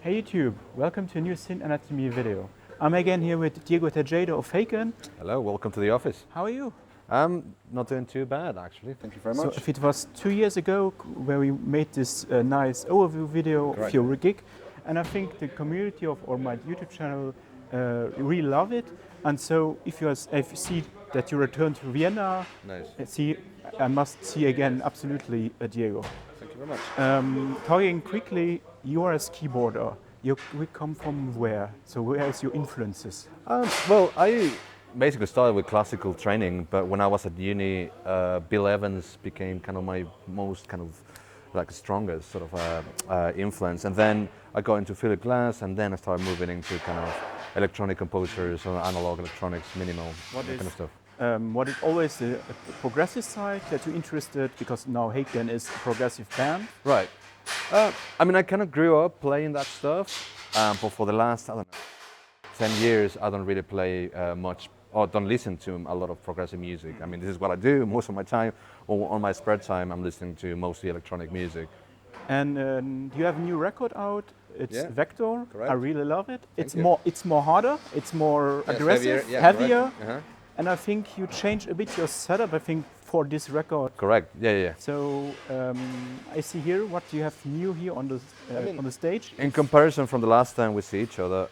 Hey YouTube, welcome to a new Synth Anatomy video. I'm again here with Tejeida of Haken. Hello, welcome to the office. How are you? I'm not doing too bad actually, thank you very much. So if it was 2 years ago where we made this nice overview video of your gig, and I think the community of my YouTube channel really love it. And so if you see that you return to Vienna, nice. I must see again absolutely Diego. Thank you very much. Talking quickly, you are a keyboarder. You come from where? So where is your influences? Well, I basically started with classical training, but when I was at uni, Bill Evans became kind of my most kind of like strongest sort of influence. And then I got into Philip Glass, and then I started moving into kind of electronic composers or analog electronics, minimal, that kind of stuff. What is always the progressive side that you're interested, because now Haken is a progressive band? Right. I mean, I kind of grew up playing that stuff, but for the last, I don't know, 10 years, I don't really play much, or don't listen to a lot of progressive music. I mean, this is what I do most of my time, or on my spare time, I'm listening to mostly electronic music. And you have a new record out. It's Vector. Correct. I really love it. It's more harder. It's more aggressive, heavier. And I think you changed a bit your setup, I think, for this record. Correct. Yeah. So I see here what you have new here on the stage. In comparison from the last time we see each other,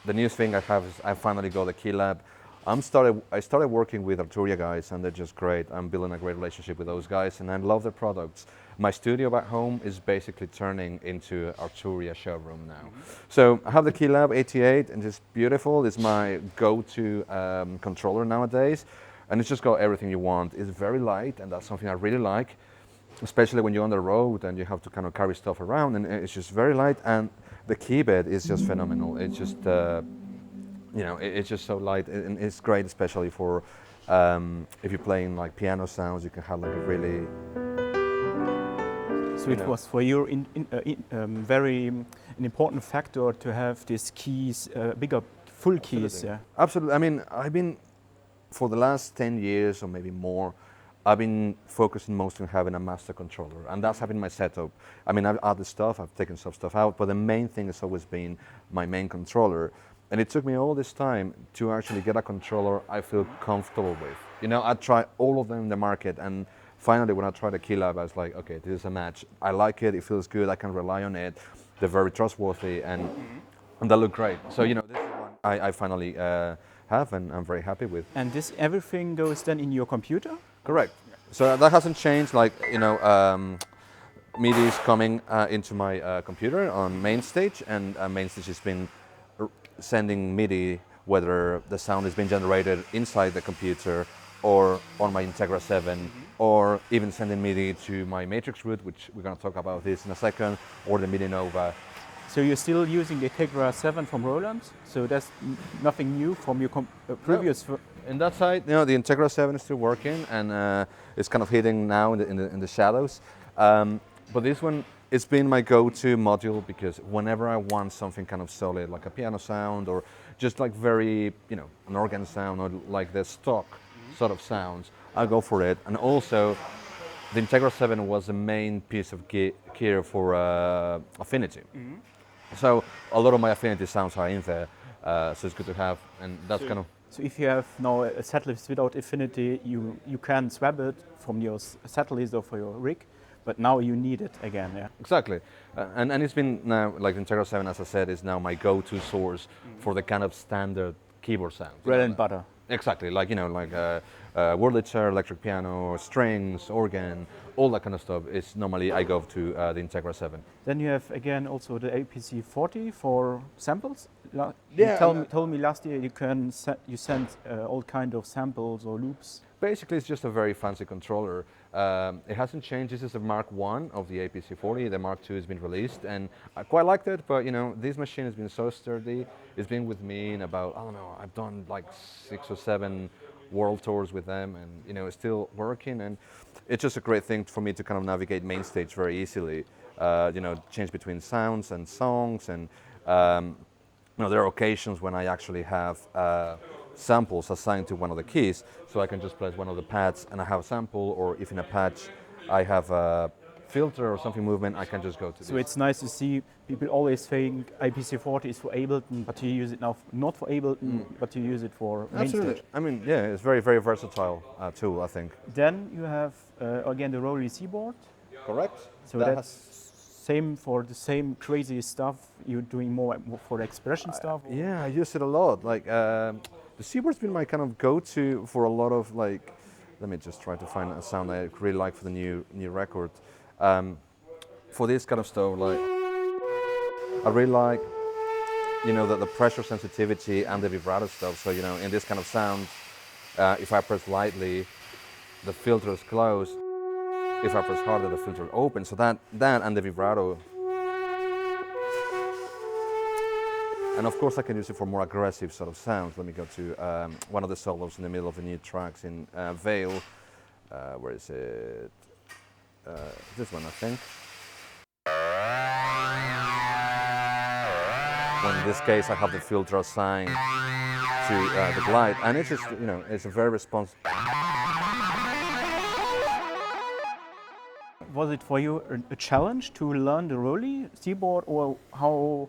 the new thing I have is I finally got a KeyLab. I started working with Arturia guys, and they're just great. I'm building a great relationship with those guys, and I love their products. My studio back home is basically turning into Arturia showroom now. So I have the KeyLab 88, and it's beautiful. It's my go-to controller nowadays, and it's just got everything you want. It's very light, and that's something I really like, especially when you're on the road and you have to kind of carry stuff around, and it's just very light. And the keybed is just phenomenal. It's just it's just so light, and it's great, especially for if you're playing like piano sounds. You can have like a really. So it was for you very an important factor to have these keys, bigger, full keys. Absolutely. Absolutely. I mean, I've been for the last 10 years or maybe more. I've been focusing mostly on having a master controller, and that's having my setup. I mean, I've added stuff, I've taken some stuff out, but the main thing has always been my main controller. And it took me all this time to actually get a controller I feel comfortable with. You know, I tried all of them in the market, and finally when I tried the KeyLab, I was like, okay, this is a match. I like it, it feels good, I can rely on it. They're very trustworthy, and they look great. So, you know, this is one I finally have, and I'm very happy with. And this everything goes then in your computer? Correct. So that hasn't changed, like, you know, MIDI is coming into my computer on main stage, and main stage has been sending MIDI, whether the sound is being generated inside the computer or on my Integra 7, or even sending MIDI to my Matrixbrute, which we're going to talk about this in a second, or the MIDI Nova. So you're still using the Integra 7 from Roland, so that's nothing new from your previous... No. In that side, you know, the Integra 7 is still working, and it's kind of hidden now in the shadows. But this one, it's been my go-to module, because whenever I want something kind of solid, like a piano sound, or just like very, you know, an organ sound, or like the stock sort of sounds, I go for it. And also, the Integra 7 was the main piece of gear for Affinity. So a lot of my Affinity sounds are in there, so it's good to have, and that's kind of... So if you have now a setlist without Affinity, you can swap it from your setlist or for your rig, but now you need it again, yeah? Exactly. And it's been now, like Integra 7, as I said, is now my go-to source for the kind of standard keyboard sound. Bread and butter. Exactly, like, you know, like wurlitzer, electric piano, strings, organ, all that kind of stuff is normally I go to the Integra 7. Then you have again also the APC 40 for samples. Yeah. You told me last year you sent all kind of samples or loops. Basically, it's just a very fancy controller. It hasn't changed. This is the Mark 1 of the APC 40. The Mark 2 has been released, and I quite liked it, but you know, this machine has been so sturdy. It's been with me in about, I don't know, I've done like 6 or 7 world tours with them, and you know, it's still working, and it's just a great thing for me to kind of navigate main stage very easily. You know, change between sounds and songs, and you know, there are occasions when I actually have samples assigned to one of the keys, so I can just press one of the pads and I have a sample, or if in a patch I have filter or something movement, I can just go to this. So it's nice to see people always think IPC40 is for Ableton, but you use it now not for Ableton, but you use it for main Absolutely. stage. I mean, yeah, it's very, very versatile tool, I think. Then you have again the Roli Seaboard. Correct. So that's same for the same crazy stuff. You're doing more for the expression stuff. Yeah, I use it a lot. Like the Seaboard's been my kind of go-to for a lot of like. Let me just try to find a sound I really like for the new record. For this kind of stuff, like I really like, the pressure sensitivity and the vibrato stuff. So in this kind of sound, if I press lightly, the filter is closed. If I press harder, the filter opens. So that and the vibrato. And of course, I can use it for more aggressive sort of sounds. Let me go to one of the solos in the middle of the new tracks in Veil. Where is it? This one, I think. Well, in this case, I have the filter assigned to the glide, and it's just, it's a very responsive. Was it for you a challenge to learn the Roli Seaboard, or how?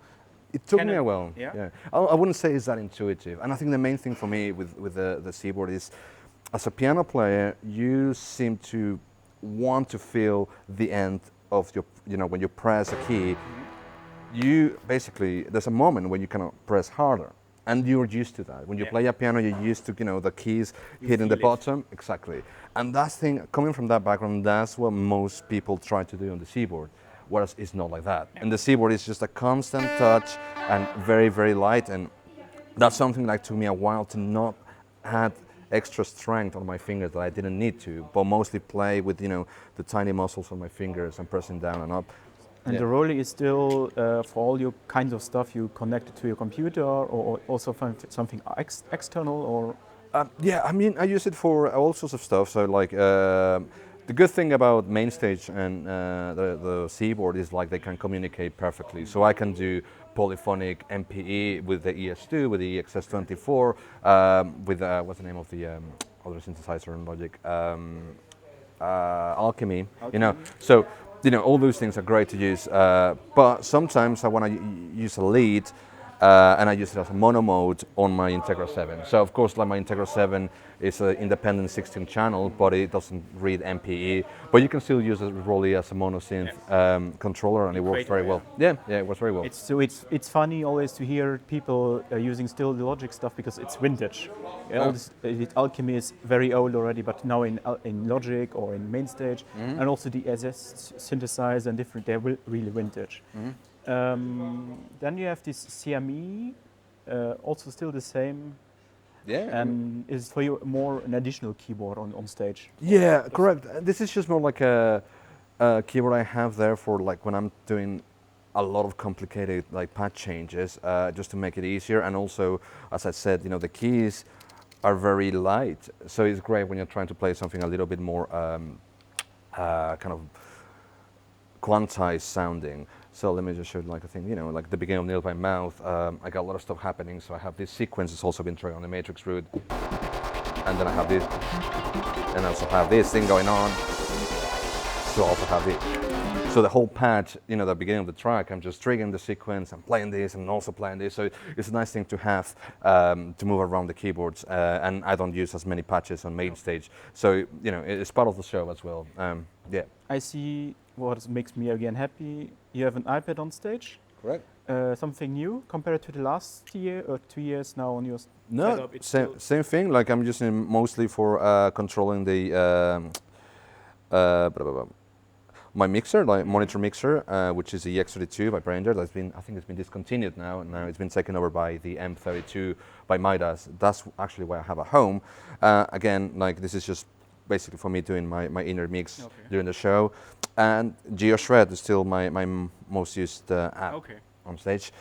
It took me a while. Yeah. I wouldn't say it's that intuitive, and I think the main thing for me with the Seaboard is, as a piano player, you seem to want to feel the end of your, when you press a key, you basically, there's a moment when you kind of press harder, and you're used to that. When you play a piano, you're used to, the keys hitting the bottom. Exactly. And coming from that background, that's what most people try to do on the Seaboard. Whereas it's not like that. And the Seaboard is just a constant touch and very, very light. And that's something that took me a while to not add extra strength on my fingers that I didn't need to, but mostly play with, the tiny muscles on my fingers and pressing down and up. And the Roli is still, for all your kinds of stuff, you connect it to your computer, or also something external, or? Yeah, I mean, I use it for all sorts of stuff. So like, the good thing about Mainstage and the Seaboard is like they can communicate perfectly. So I can do polyphonic MPE with the ES2, with the EXS24, with what's the name of the other synthesizer in Logic? Alchemy. So all those things are great to use. But sometimes I want to use a lead. And I use it as a mono mode on my Integra 7. So of course, like my Integra 7 is an independent 16 channel, but it doesn't read MPE. But you can still use it Roli as a mono synth controller, and it works very well. Yeah, it works very well. It's funny always to hear people using still the Logic stuff because it's vintage. All this, Alchemy is very old already, but now in Logic or in Mainstage, and also the SS synthesizer and different, they're really vintage. Then you have this CME, also still the same. Yeah. And is for you more an additional keyboard on stage? Yeah, correct. This is just more like a keyboard I have there for like when I'm doing a lot of complicated like pad changes, just to make it easier. And also, as I said, the keys are very light, so it's great when you're trying to play something a little bit more kind of quantized sounding. So let me just show you like a thing, like the beginning of Nail by Mouth, I got a lot of stuff happening. So I have this sequence that's also been tried on the Matrixbrute. And then I have this, and I also have this thing going on. So I also have this. So the whole patch, the beginning of the track, I'm just triggering the sequence, I'm playing this and also playing this. So it's a nice thing to have to move around the keyboards. And I don't use as many patches on Mainstage. So, it's part of the show as well. Yeah. I see what makes me again happy. You have an iPad on stage. Correct. Something new compared to the last year or 2 years now on your No, setup? same thing. Like I'm using it mostly for controlling the my mixer, like monitor mixer, which is the EX32 by Brander. I think it's been discontinued now. Now it's been taken over by the M32 by Midas. That's actually why I have a home. Again, like this is just basically for me doing my inner mix during the show. And GeoShred is still my most used app on stage.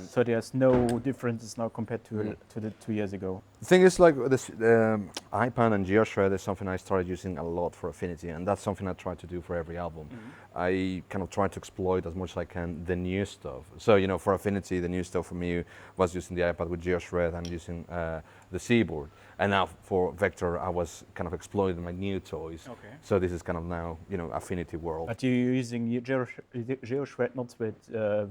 So there's no differences now compared to the 2 years ago? The thing is, like this, iPad and GeoShred is something I started using a lot for Affinity, and that's something I try to do for every album. I kind of try to exploit as much as I can the new stuff. So, you know, for Affinity, the new stuff for me was using the iPad with GeoShred and using the Seaboard. And now for Vector, I was kind of exploiting my new toys. Okay. So this is kind of now, you know, Affinity world. But you're using GeoShred not with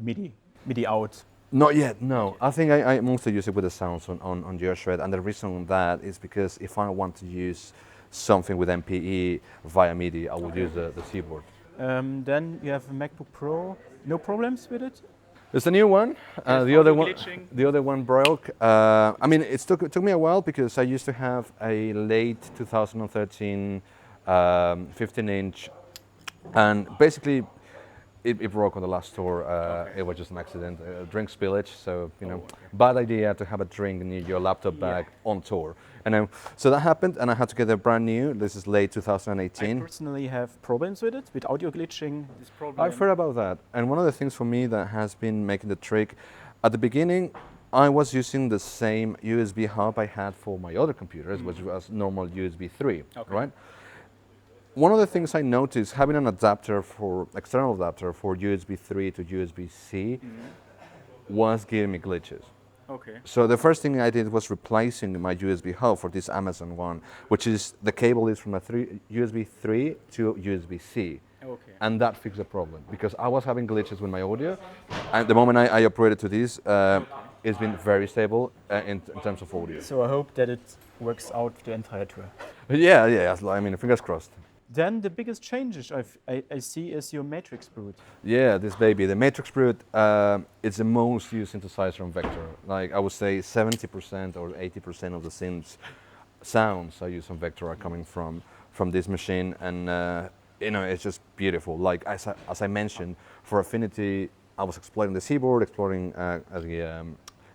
MIDI out? Not yet, no. I think I mostly use it with the sounds on GeoShred, and the reason that is because if I want to use something with MPE via MIDI, I would use the Seaboard. Then you have a MacBook Pro. No problems with it? It's a new one. The other one broke. I mean, it took me a while because I used to have a late 2013 15-inch, and basically it broke on the last tour. It was just an accident, drink spillage. So, you know, bad idea to have a drink in your laptop bag on tour. And so that happened, and I had to get a brand new. This is late 2018. I personally have problems with it, with audio glitching. This problem. I've heard about that. And one of the things for me that has been making the trick, at the beginning, I was using the same USB hub I had for my other computers, which was normal USB 3, right? One of the things I noticed, having an external adapter for USB 3 to USB-C was giving me glitches. Okay. So the first thing I did was replacing my USB hub for this Amazon one, which is the cable is from a USB 3 to USB-C. Okay. And that fixed the problem because I was having glitches with my audio, and the moment I upgraded to this, it's been very stable in terms of audio. So I hope that it works out the entire tour. Yeah. I mean, fingers crossed. Then the biggest changes I see is your Matrixbrute. Yeah, this baby, the Matrixbrute, it's the most used synthesizer on Vector. Like I would say 70% or 80% of the synths sounds I use on Vector are coming from this machine, and you know, it's just beautiful. Like as I mentioned, for Affinity, I was exploring the Seaboard, exploring the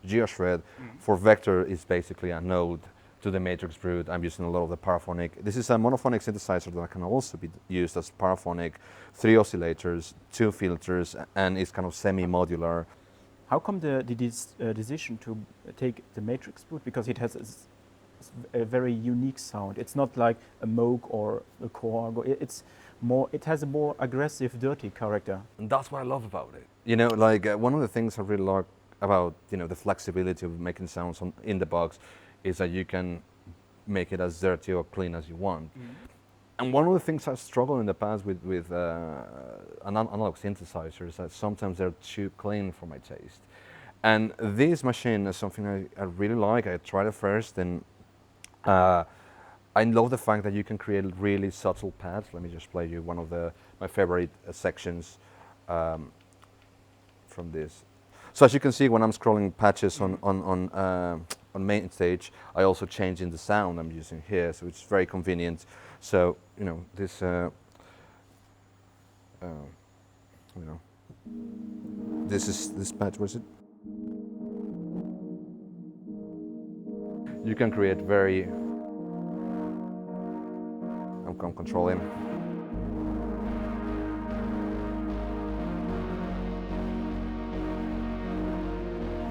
GeoShred. For Vector, it's basically a node to the Matrixbrute. I'm using a lot of the paraphonic. This is a monophonic synthesizer that can also be used as paraphonic, 3 oscillators, 2 filters, and it's kind of semi-modular. How come the decision to take the Matrixbrute? Because it has a very unique sound. It's not like a Moog or a Korg. It has a more aggressive, dirty character. And that's what I love about it. You know, like one of the things I really like about, you know, the flexibility of making sounds in the box is that you can make it as dirty or clean as you want. And one of the things I've struggled in the past with analog synthesizers is that sometimes they're too clean for my taste. And this machine is something I really like. I tried it first, and I love the fact that you can create really subtle pads. Let me just play you one of my favorite sections from this. So as you can see, when I'm scrolling patches on main stage, I also change in the sound I'm using here, so it's very convenient. So, you know, this, you know, this patch, was it? You can create very, I'm controlling.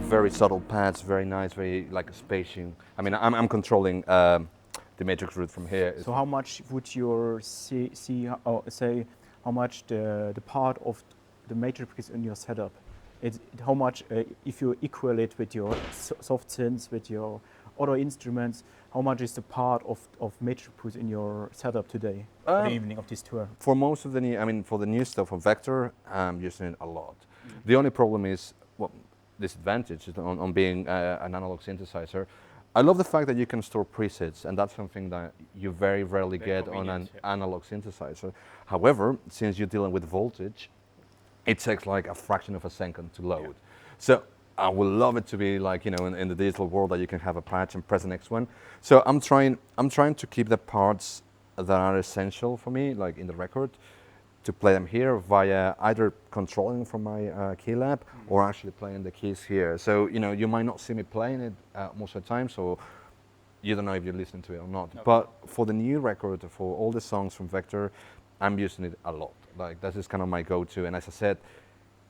Very subtle pads, very nice, very like spacing. I mean, I'm controlling the Matrixbrute from here. So how much would your say how much the part of the Matrix is in your setup? How much if you equal it with your soft synths, with your other instruments, how much is the part of Matrixbrute in your setup today, the evening of this tour? For most of the new, for the new stuff on Vector, I'm using it a lot. The only problem is, well, disadvantage on being an analog synthesizer. I love the fact that you can store presets, and that's something that you very rarely get on an analog synthesizer. However, since you're dealing with voltage, it takes like a fraction of a second to load. So I would love it to be like, you know, in the digital world that you can have a patch and press the next one. So I'm trying to keep the parts that are essential for me, like in the record, to play them here via either controlling from my KeyLab or actually playing the keys here. So, you know, you might not see me playing it most of the time, so you don't know if you're listening to it or not. Okay. But for the new record, for all the songs from Vector, I'm using it a lot. Like, that is kind of my go-to. And as I said,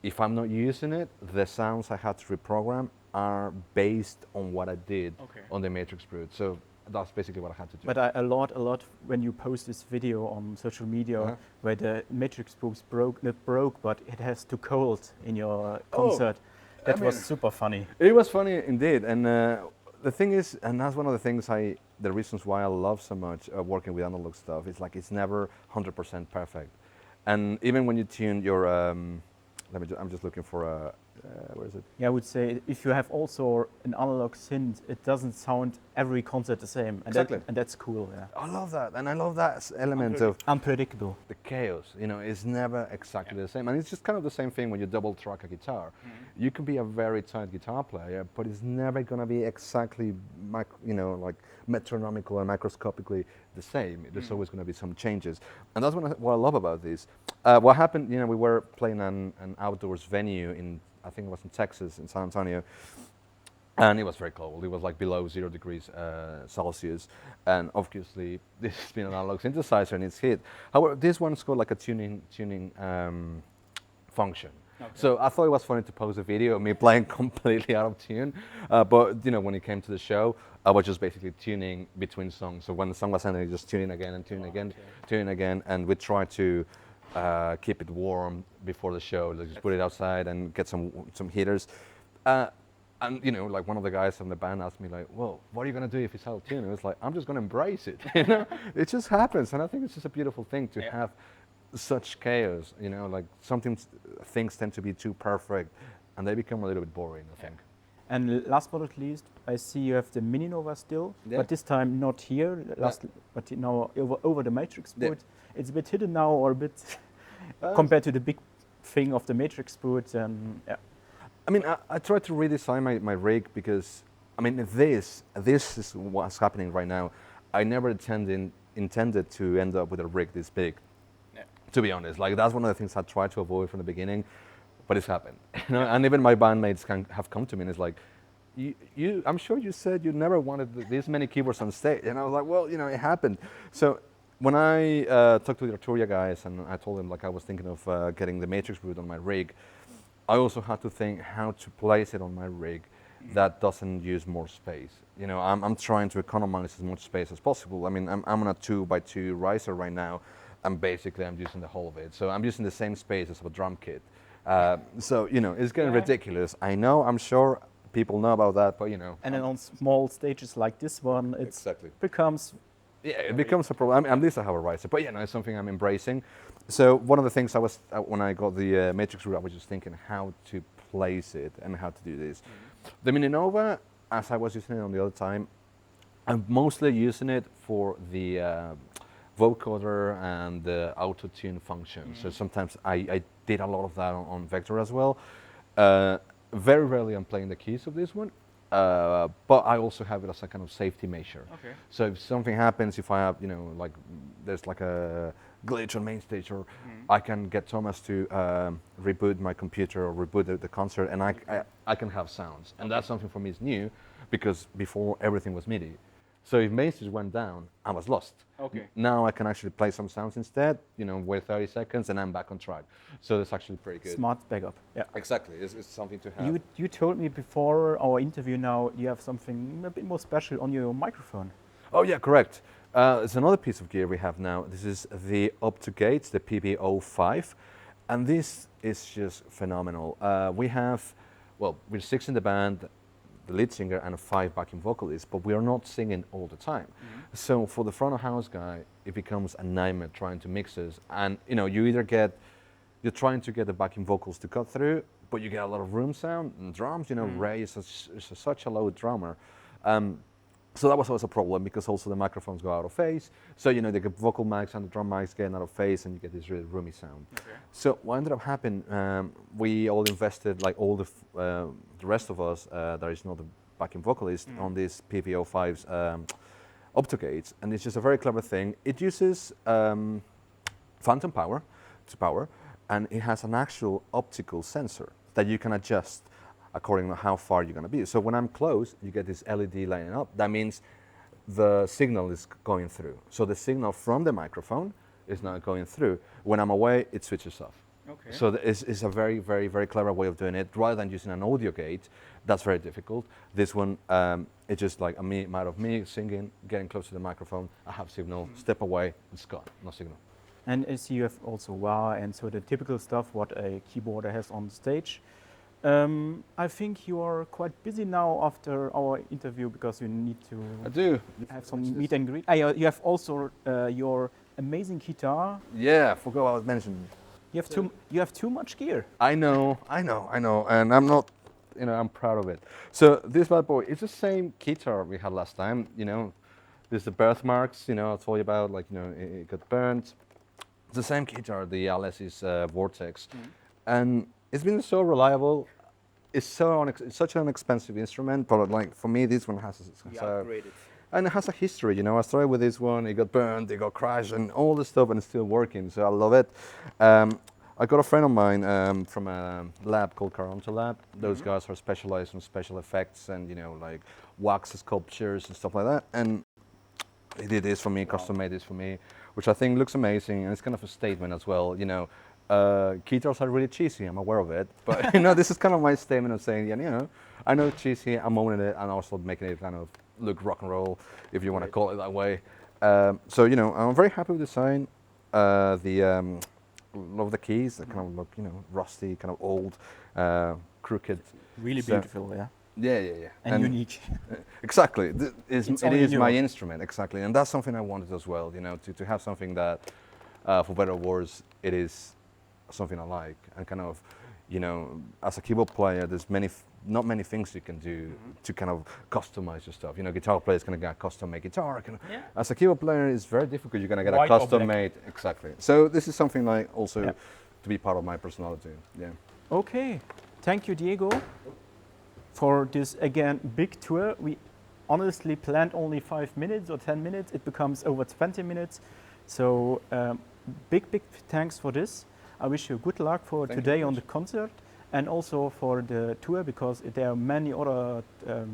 if I'm not using it, the sounds I had to reprogram are based on what I did on the Matrixbrute. So that's basically what I had to do. But a lot when you post this video on social media where the Matrixbrute broke, but it has too cold in your concert. That was super funny. It was funny indeed, and the thing is, and that's one of the things the reasons why I love so much working with analog stuff. It's like it's never 100% perfect, and even when you tune your, I'm just looking for a, where is it? Yeah, I would say if you have also an analog synth, it doesn't sound every concert the same, and Exactly. and that's cool. Yeah. I love that, and I love that element of unpredictable. The chaos, it's never exactly the same, and it's just kind of the same thing when you double track a guitar. You can be a very tight guitar player, but it's never going to be exactly, like metronomical and microscopically the same. There's always going to be some changes, and that's what I love about this. What happened, we were playing an outdoors venue in, I think it was in Texas, in San Antonio. And it was very cold. It was like below 0 degrees Celsius. And obviously, this has been an analog synthesizer and it's hit. However, this one's got like a tuning function. Okay. So I thought it was funny to post a video of me playing completely out of tune. But when it came to the show, I was just basically tuning between songs. So when the song was ending, just tuning again and tuning again, tuning again. And we tried to keep it warm before the show. Like just put it outside and get some heaters. And like one of the guys from the band asked me, like, "Well, what are you gonna do if it's out of tune?" And it was like, "I'm just gonna embrace it." It just happens, and I think it's just a beautiful thing to have such chaos. Like things tend to be too perfect, and they become a little bit boring, I think. And last but not least, I see you have the Mini Nova still, but this time not here. But now over the Matrixbrute. It's a bit hidden now, or a bit compared to the big thing of the Matrixbrute, and I mean, I tried to redesign my rig because, I mean, this is what's happening right now. I never intended to end up with a rig this big, to be honest. Like, that's one of the things I tried to avoid from the beginning, but it's happened. And even my bandmates have come to me and it's like, I'm sure you said you never wanted this many keyboards on stage. And I was like, well, it happened. So when I talked to the Arturia guys and I told them, like, I was thinking of getting the Matrixbrute on my rig, I also had to think how to place it on my rig that doesn't use more space. I'm trying to economize as much space as possible. I mean, I'm on a 2x2 riser right now, and basically I'm using the whole of it. So I'm using the same space as a drum kit. So, it's getting ridiculous. I know, I'm sure people know about that, but And then on small stages like this one, it becomes... Yeah, it becomes a problem. I mean, at least I have a riser, but it's something I'm embracing. So one of the things I was, when I got the Matrixbrute, I was just thinking how to place it and how to do this. The Mini Nova, as I was using it on the other time, I'm mostly using it for the vocoder and the auto-tune function. So sometimes I did a lot of that on Vector as well. Very rarely I'm playing the keys of this one. But I also have it as a kind of safety measure. Okay. So if something happens, if I have, like there's like a glitch on main stage, or I can get Thomas to reboot my computer or reboot the concert, and I can have sounds. And that's something for me is new, because before everything was MIDI. So if main stage went down, I was lost. Okay. Now I can actually play some sounds instead, wait 30 seconds and I'm back on track. So that's actually pretty good. Smart backup. Yeah. Exactly. It's something to have. You told me before our interview now you have something a bit more special on your microphone. Oh yeah, correct. It's another piece of gear we have now. This is the Optogates, the PB05, and this is just phenomenal. We're 6 in the band, the lead singer and 5 backing vocalists, but we are not singing all the time. So for the front of house guy, it becomes a nightmare trying to mix this. And you're trying to get the backing vocals to cut through, but you get a lot of room sound and drums. Ray is such a loud drummer. So that was always a problem, because also the microphones go out of phase. So the vocal mics and the drum mics getting out of phase, and you get this really roomy sound. Okay. So what ended up happening, we all invested, like all the rest of us, that is not the backing vocalist, on this PV05's Optogates, and it's just a very clever thing. It uses phantom power to power, and it has an actual optical sensor that you can adjust according to how far you're going to be. So when I'm close, you get this LED lighting up. That means the signal is going through. So the signal from the microphone is not going through. When I'm away, it switches off. Okay. So it's a very, very, very clever way of doing it. Rather than using an audio gate, that's very difficult. This one, it's just like a matter of me singing, getting close to the microphone. I have signal, step away, it's gone, no signal. And as you have also wah, and so the typical stuff what a keyboarder has on stage. I think you are quite busy now after our interview because you need to I do. have some meet and greet. You have also your amazing guitar. Yeah, I forgot what I was mentioning. You have too much gear. I know, and I'm not, I'm proud of it. So this bad boy, it's the same guitar we had last time, There's the birthmarks, I told you about, like, it got burnt. It's the same guitar, the Alice's Vortex, and it's been so reliable. It's such an expensive instrument, but like for me, this one has and it has a history. I started with this one, it got burned, it got crashed, and all this stuff, and it's still working. So I love it. I got a friend of mine from a lab called Arturia Lab. Those guys are specialized in special effects and like wax sculptures and stuff like that. And he did this for me, custom made this for me, which I think looks amazing, and it's kind of a statement as well. Guitars are really cheesy, I'm aware of it, but this is kind of my statement of saying, I know it's cheesy, I'm owning it, and also making it kind of look rock and roll, if you want to call it that way. So I'm very happy with the design. Love the keys, they kind of look, rusty, kind of old, crooked. Really beautiful, yeah. Yeah. And unique. Exactly. It is my instrument, exactly. And that's something I wanted as well, to have something that, for better or worse, it is something I like. And kind of, as a keyboard player, there's not many things you can do to kind of customize your stuff. Guitar players going to get a custom-made guitar. As a keyboard player, it's very difficult. You're going to get a custom-made, exactly. So this is something like also to be part of my personality. Yeah. Okay. Thank you, Diego, for this, again, big tour. We honestly planned only 5 minutes or 10 minutes. It becomes over 20 minutes. So big thanks for this. I wish you good luck for today on the concert and also for the tour, because there are many other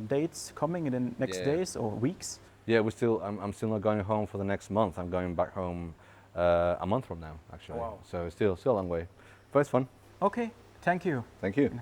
dates coming in the next days or weeks. Yeah, I'm still not going home for the next month. I'm going back home a month from now, actually. Oh, wow. So still a long way, but it's fun. Okay, thank you. Thank you.